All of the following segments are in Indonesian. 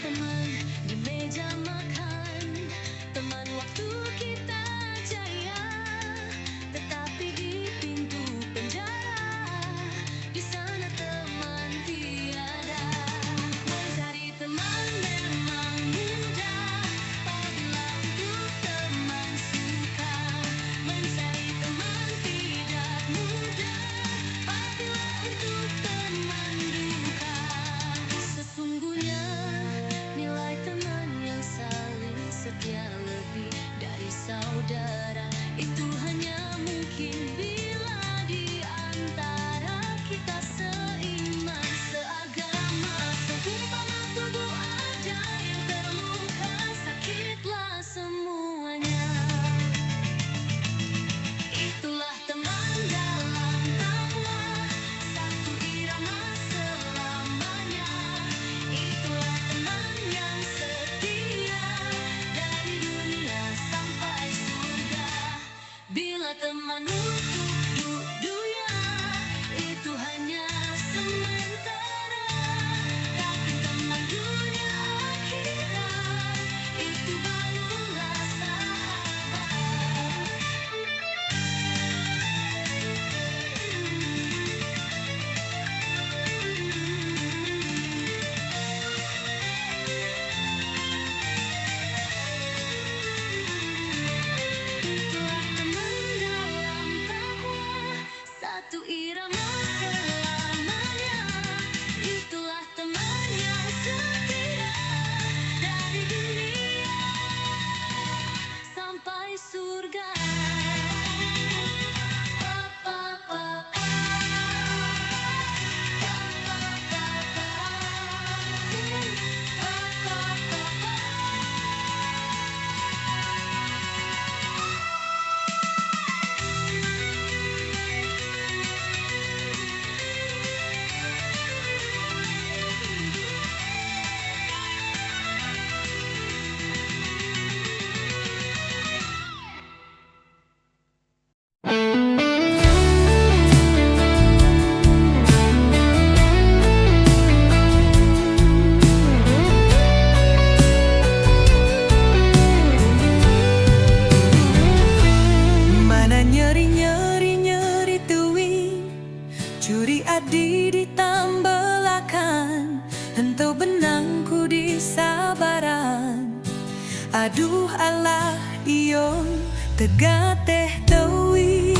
Teman di meja makan, teman waktu kita jaya, tetapi di pintu penjara, di sana teman tiada. Mencari teman memang mudah, apabila untuk teman sukar. Mencari teman tidak mudah, apabila untuk teman duka. Sesungguhnya nilai teman yang saling setia lebih dari saudara. Itu hanya mungkin bila di antara kita seiman, seagama. Seumpama tubuh ada yang terluka, sakitlah semuanya. Itulah teman dalam takwa, satu irama selamanya. Itulah teman yang setia, dari dunia sampai surga. Bila teman untuk dunia, itu hanya sementara. Tapi teman dunia akhirat, itu barulah sahabat. Itulah teman dalam takwa, satu irama selamanya. Itulah teman yang setia, dari dunia sampai surga. Mana nyeri tuwi, curi adi ditambelakan, henteu benangku di sabaran. Aduh Allah iyo tegateh tewi.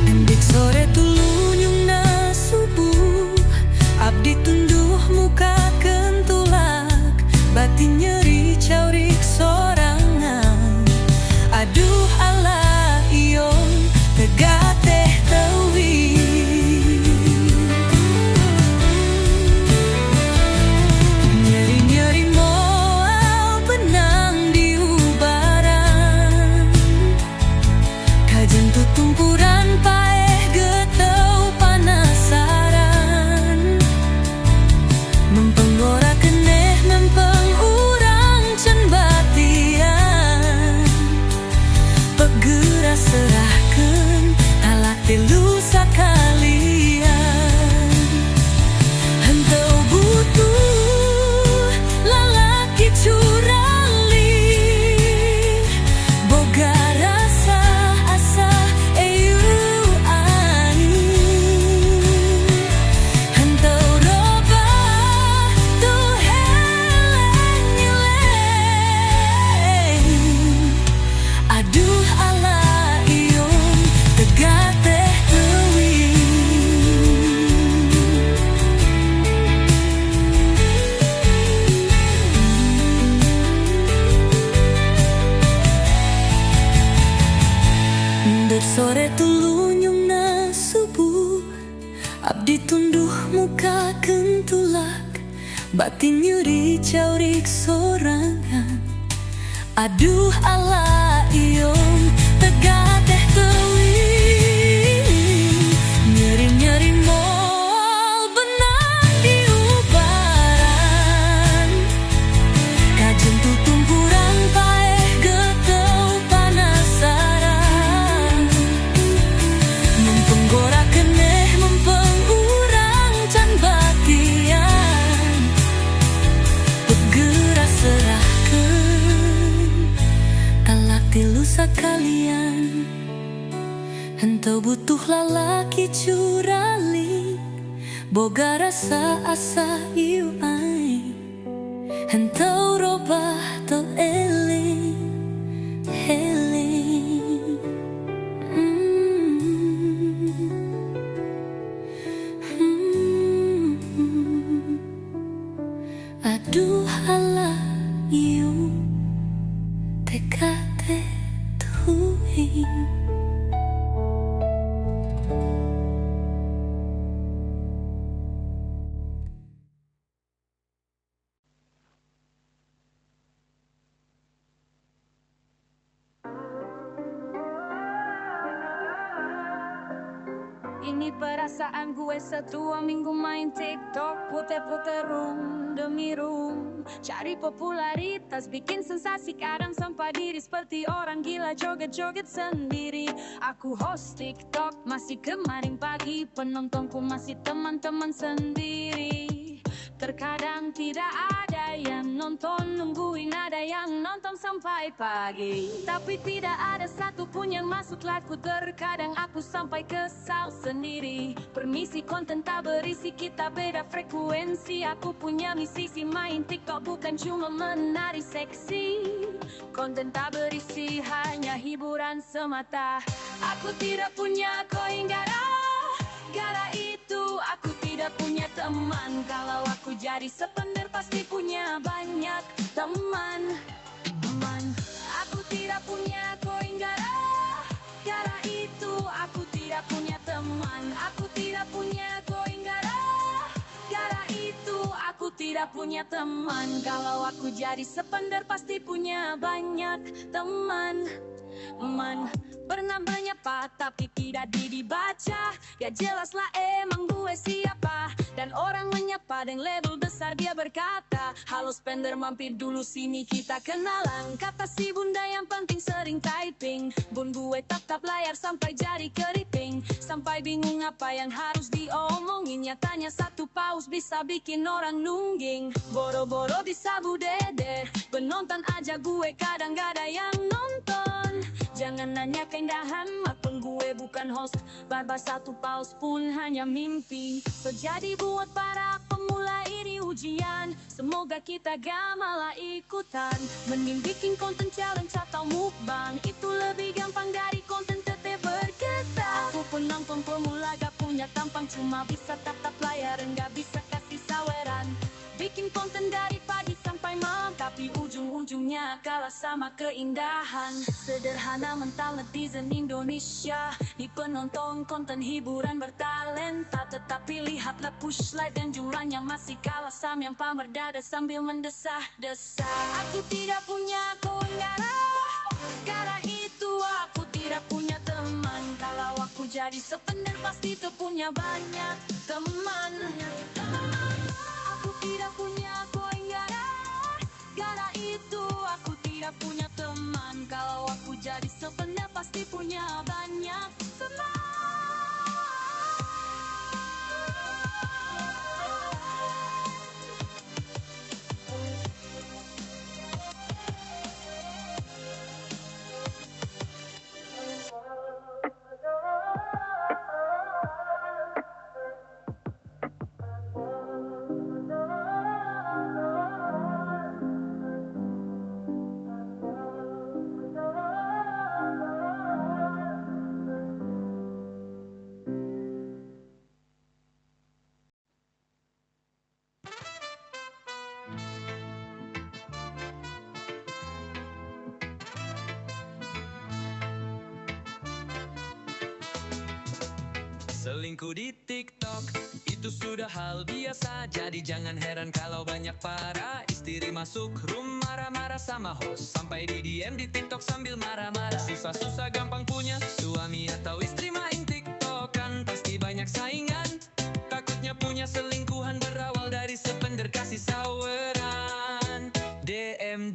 Endik sore tulunyungna subuh, abdi tunduh muka kentulak, batin nyeri caurik sorangan. Aduh Allah iyo tegateh tewi. Nyeri-nyeri moal benang di ubaran, kajen tutumpuran paeh geteu panasaran. Mempenggora keneh mempeng urang can batian, pegera serahkeun alat tilu sakalian. Henteu butuh lalaki curali, boga rasa asa eyu ani. Henteu robah tuh heleng-nyeleng. Aduh Allah iyo tegateh tewi. Ndeur sore tulunyungna subuh, abdi tunduh muka kentulak, batin nyeri caurik sorangan. Aduh Allah iyo tegateh tewi. Nyeri-nyeri moal benang di ubaran, kajen tutumpuran paeh geteu panasaran. Mempenggora keneh mempeng urang Henteu butuh lalaki curali, boga rasa asa ieu aing. Henteu robah teu eling, eling. Aduh halah ieu TKT tuing. Ini perasaan gue setua minggu main TikTok, puter-puter room demi room, cari popularitas, bikin sensasi, kadang sampah diri seperti orang gila joget-joget sendiri. Aku host TikTok masih kemarin pagi, penontonku masih teman-teman sendiri. Terkadang tidak ada yang nonton, nungguin ada yang nonton sampai pagi. Tapi tidak ada satupun yang masuk laku, terkadang aku sampai kesal sendiri. Permisi, konten tak berisi, kita beda frekuensi. Aku punya misi, si main TikTok bukan cuma menari seksi. Konten tak berisi, hanya hiburan semata. Aku tidak punya koin gara itu aku tidak punya teman. Kalau aku jadi spender pasti punya banyak teman. Aku tidak punya koin gara itu aku tidak punya teman. Aku tidak punya koin gara itu aku tidak punya teman. Kalau aku jadi spender pasti punya banyak teman. Pernah menyapa tapi tidak dibaca, ya jelaslah emang gue siapa. Dan orang menyapa dengan label besar, dia berkata, halo spender mampir dulu sini kita kenalan. Kata si bunda yang penting sering typing, bun gue tatap layar sampai jari keriting. Sampai bingung apa yang harus diomongin, nyatanya satu pause bisa bikin orang nungging. Boro-boro bisa budede, penonton aja gue kadang gak ada yang nonton. Jangan nanya keindahan, akun gue bukan host. Barbar satu pause pun hanya mimpi. So jadi buat para pemula ini ujian, semoga kita gak malah ikutan. Mending bikin konten challenge atau mukbang, itu lebih gampang dari konten tetep bergetar. Aku penonton pemula gak punya tampang, cuma bisa tatap layar, gak bisa kasih saweran. Bikin konten dari pagi sampai malam, tapi ujung-ujungnya kalah sama keindahan. Sederhana mental netizen Indonesia, di penonton konten hiburan bertalenta. Tetapi lihatlah push like dan jumlah yang masih kalah sama yang pamer dada sambil mendesah-desah. Aku tidak punya koin gara itu aku tidak punya teman. Kalau aku jadi spender pasti tuh punya banyak teman. Aku tidak punya koin gara itu aku tidak punya teman. Kalau aku jadi spender pasti punya banyak teman. Selingkuh di TikTok itu sudah hal biasa, jadi jangan heran kalau banyak para istri masuk room marah-marah sama host, sampai di DM di TikTok sambil marah-marah. Susah-susah gampang punya suami atau istri main TikTok, kan pasti banyak saingan. Takutnya punya selingkuhan berawal dari spender kasih saweran. DM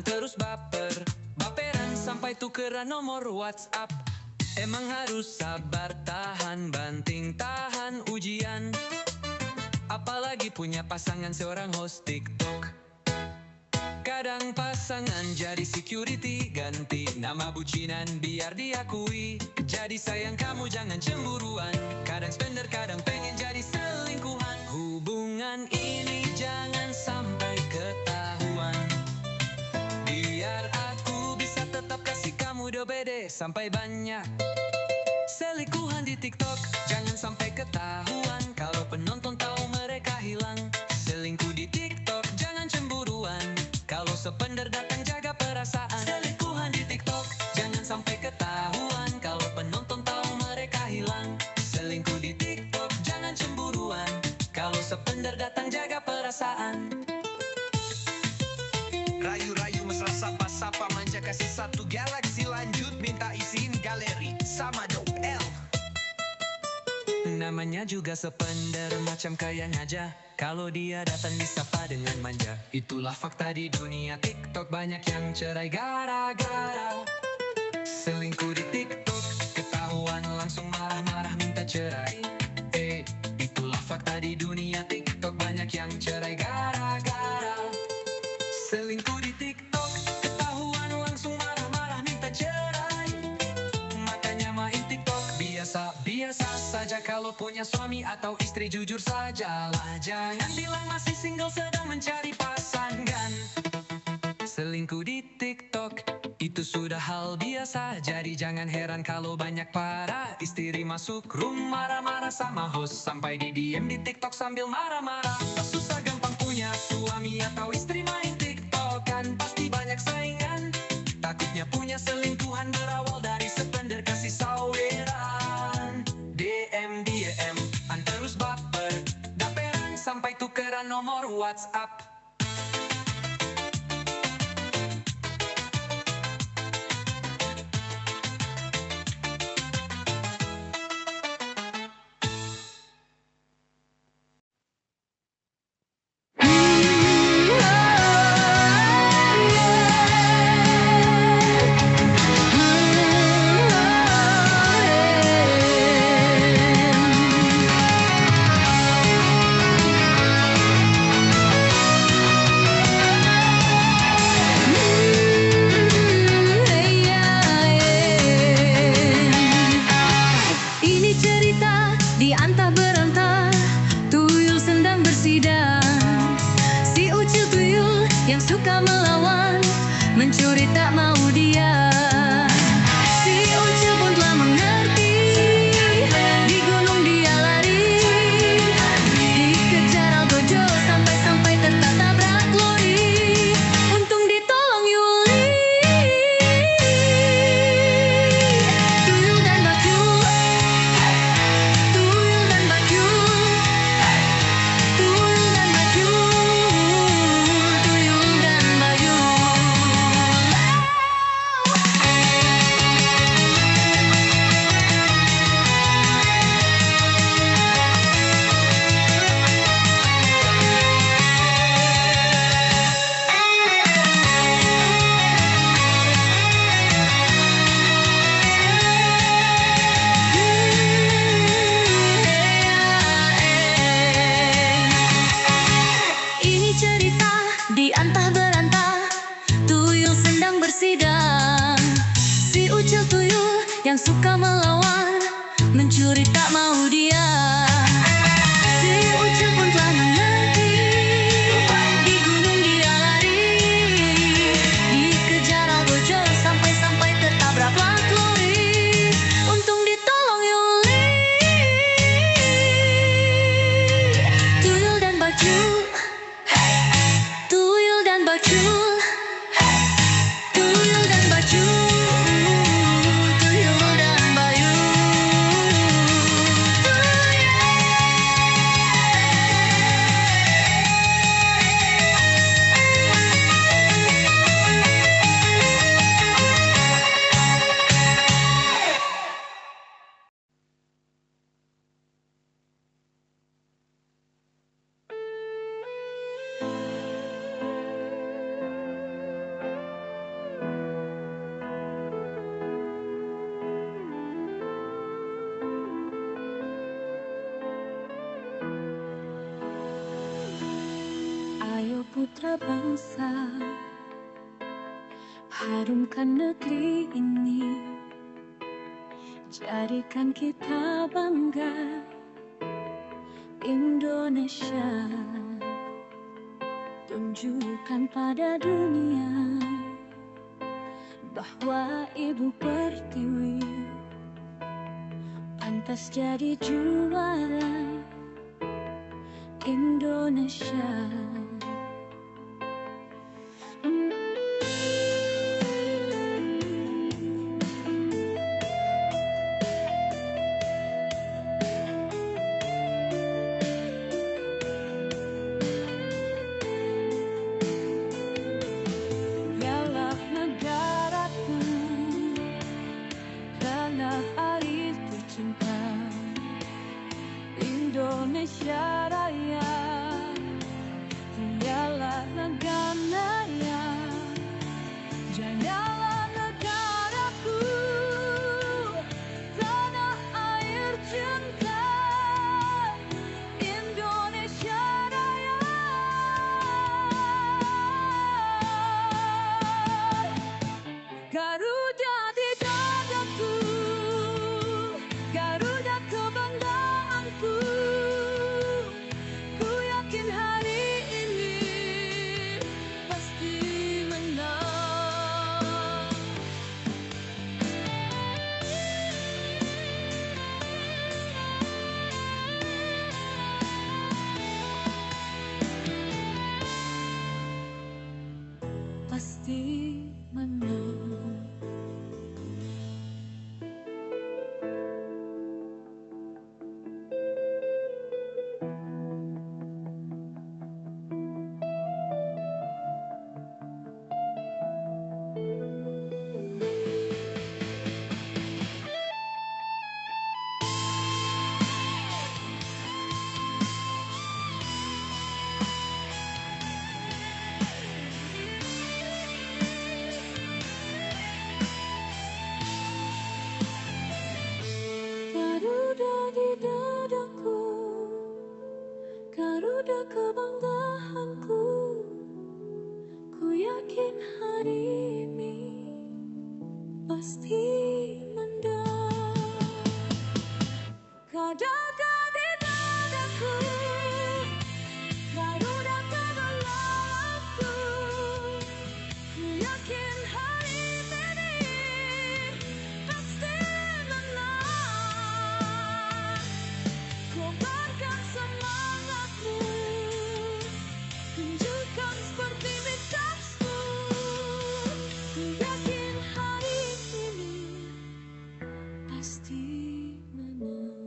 terus baperan sampai tukeran nomor WhatsApp. Emang harus sabar, tahan, banting, tahan ujian. Apalagi punya pasangan seorang host TikTok. Kadang pasangan jadi security, ganti nama bucinan biar diakui. Jadi sayang kamu jangan cemburuan, kadang spender kadang pengen jadi selingkuhan. Hubungan ini jangan sampai ketahuan, biar aku bisa tetap kasih kamu dobede sampai banyak. Selingkuhan di TikTok jangan sampai ketahuan, kalau penonton tahu mereka hilang. Selingkuh di TikTok jangan cemburuan, kalau sepender datang jaga perasaan. Selingkuhan di TikTok jangan sampai ketahuan, kalau penonton tahu mereka hilang. Selingkuh di TikTok jangan cemburuan, kalau sepender datang jaga perasaan. Rayu-rayu mesra sapa-sapa manja kasih satu galaksi, lanjut minta izin galeri sama dong L. Namanya juga sepender macam kayak aja, kalau dia datang disapa dengan manja. Itulah fakta di dunia TikTok, banyak yang cerai gara-gara selingkuh di TikTok. Ketahuan langsung marah-marah minta cerai. Itulah fakta di dunia TikTok, banyak yang cerai gara-gara selingkuh di TikTok. Ketahuan langsung marah-marah minta cerai. Makanya main TikTok biasa saja, kalau punya suami atau istri jujur sajalah. Jangan bilang masih single sedang mencari pasangan. Selingkuh di TikTok itu sudah hal biasa, jadi jangan heran kalau banyak para istri masuk room marah-marah sama host, sampai di DM di TikTok sambil marah-marah. Tak susah gampang punya suami atau istri main TikTok, kan pasti banyak saingan. Takutnya punya selingkuhan berawal dari sepender kasih saweran. DM terus baper, daperan sampai tukeran nomor WhatsApp. Suka melawan, mencuri tak mau dia. Si Ucil pun telah mengerti, di gunung dia lari, dikejar Algojo sampai tertabrak lori. Untung ditolong Yuli. Tuyul dan Bakul, Tuyul dan Bakul, Tuyul dan Bakul. Di antah berantah, tuyul sedang bersidang. Si Ucil tuyul yang suka melawan, mencuri tak mau dia. Si Ucil pun telah mengerti, di gunung dia lari, dikejar Algojo sampai tertabrak lori. Untung ditolong Yuli. Tuyul dan Bakul, Tuyul dan Bakul, Tuyul dan Bakul, Tuyul dan Bayu. Ayo putra bangsa, Harumkan negeri ini, jadikan kita bangga. Indonesia, tunjukkan pada dunia bahwa Ibu Pertiwi pantas jadi juara Indonesia. Bela negaraku, tanah air tercinta, Indonesia Raya. Jayalah negaranya, jayalah negaraku, tanah air cinta, Indonesia Raya. Garuda di dadaku, Garuda kebanggaanku. Ku yakin hari ini pasti menang. Pasti menang. Garuda di dadaku, Garuda kebanggaanku. Ku yakin hari ini pasti menang. Garuda di dadaku, Garuda kebanggaanku. Ku yakin hari ini pasti menang. Kobarkan semangatmu, tunjukkan seperti bijakmu. Ku yakin hari ini pasti menang.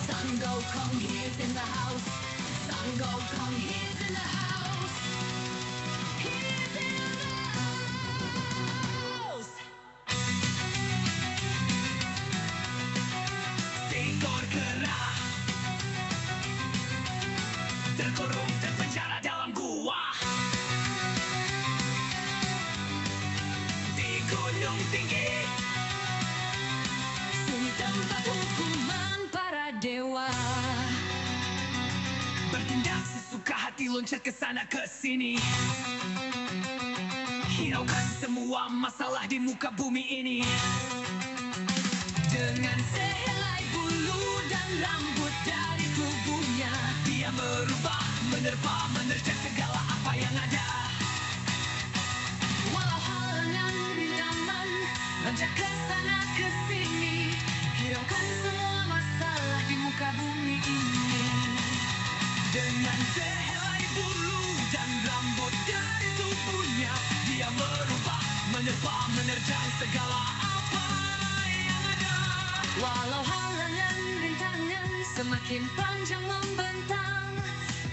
Sango Kong he's in the house. Sango Kong he's in the house. He's in the house. Seekor kera terkurung terpenjara dalam gua di gunung tinggi, sini tempat hukuman para dewa. Bertindak sesuka hati, loncat ke sana ke sini, hiraukan semua masalah di muka bumi ini. Dengan sehelai bulu dan rambut dari tubuhnya, dia merubah, menerpa, menerjang segala apa yang ada. Walau halangan rintangan loncat ke sana ke sini, hiraukan semua masalah di muka bumi ini. Dengan sehelai bulu dan rambut dari tubuhnya, dia merubah, menerpa, menerjang segala apa yang ada. Walau halangan rintangan semakin panjang membentang,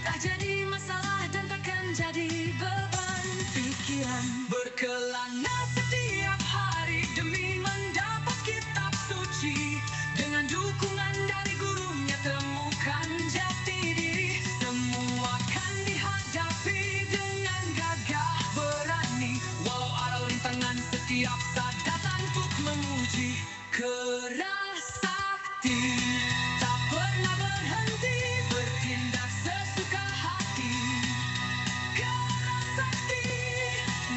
tak jadi masalah dan takkan jadi beban pikiran. Berkelana setiap hari demi mendapat kitab suci, dengan dukungan dari gurunya temukan setiap saat datang untuk menguji keras sakti. Tak pernah berhenti bertindak sesuka hati. Keras sakti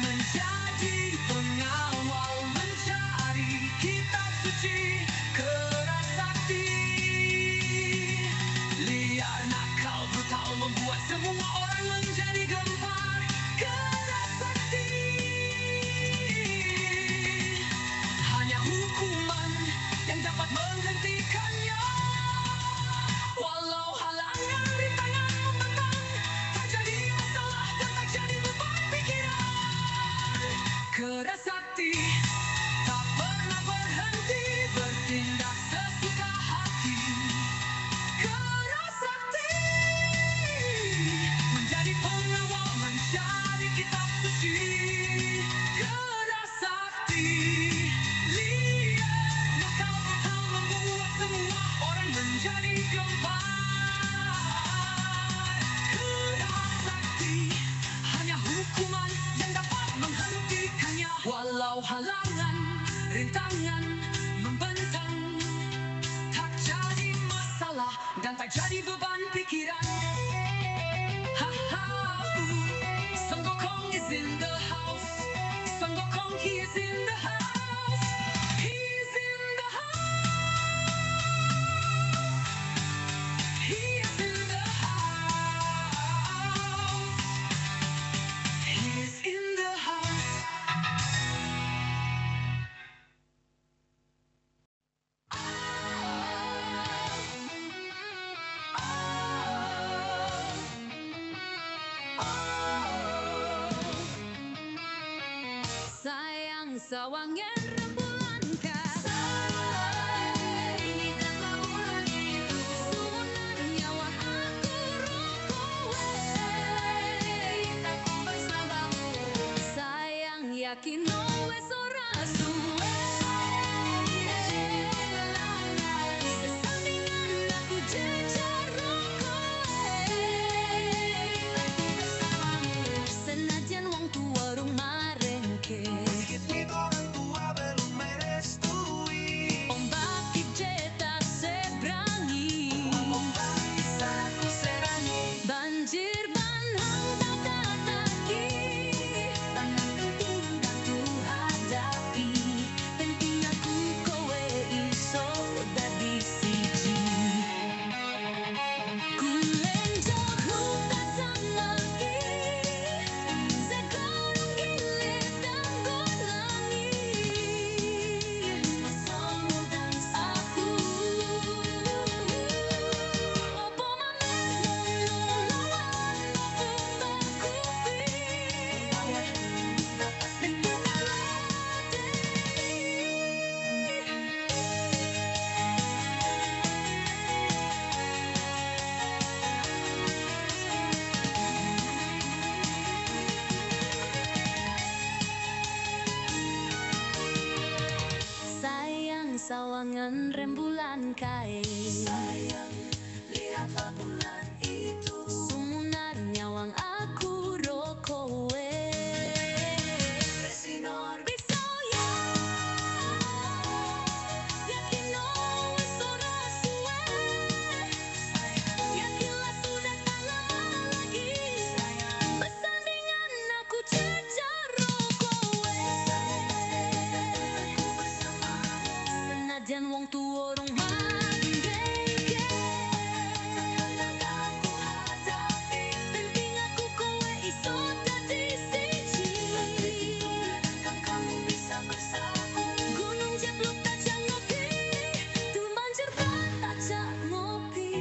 menjadi pengawal mencari kitab suci. Keras sakti liar, nakal, brutal, membuat semua orang menjadi gempar. Keras sakti hanya hukuman yang dapat menghentikannya. Walau halangan, rintangan membentang, tak jadi masalah dan tak jadi beban pikiran. Keras sakti tak pernah berhenti bertindak sesuka hati. Keras sakti menjadi pengawal mencari kitab suci. Keras sakti liar, nakal, brutal, membuat semua orang menjadi gempar. Keras sakti hanya hukuman yang dapat menghentikannya. Walau halangan, rintangan membentang, tak jadi masalah dan tak jadi beban pikiran. Ha ha, Son Gokong is in the house. Son Gokong, he is in the house. He's in the house. He is in the house. He's in the house. Sayang sawangan rembulan kasih dan laulan itu sunan nyawa aku rokowe aku bersamamu. Sayang yakin wes ora suwe sesandingan aku jejar rokowe aku bersamamu. Senajan wong tua rumah rengke ombak jeta sebrangi banjir bandang tak tataki tangan penting tak tu hadapi penting aku kowe iso dadi siji kulenjok hutasan lagi sekarang gilir dan golangi bersama dan aku opo maneh lawan sayang sawangan rembulan kae. Sayang lihatlah bulan itu sumunar nyawang aku rokowe bersinar bisoya yakin wes ora suwe yakinlah sudah tak lama lagi bersandingan aku jejar rokowe senajan wong tuwa rong mandeke aku hadapi penting aku kowe iso dadi siji kamu bisa bersatu gunung jeblok tajam ngopi tuh banjir tajam ngopi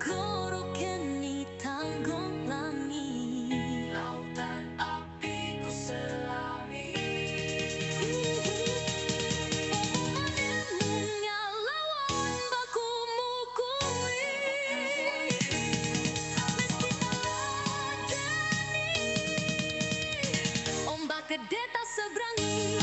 korokeni tanggung langi lautan api ku selami. Nyalawan baku mukui mesti meladeni ombak gede tak seberangi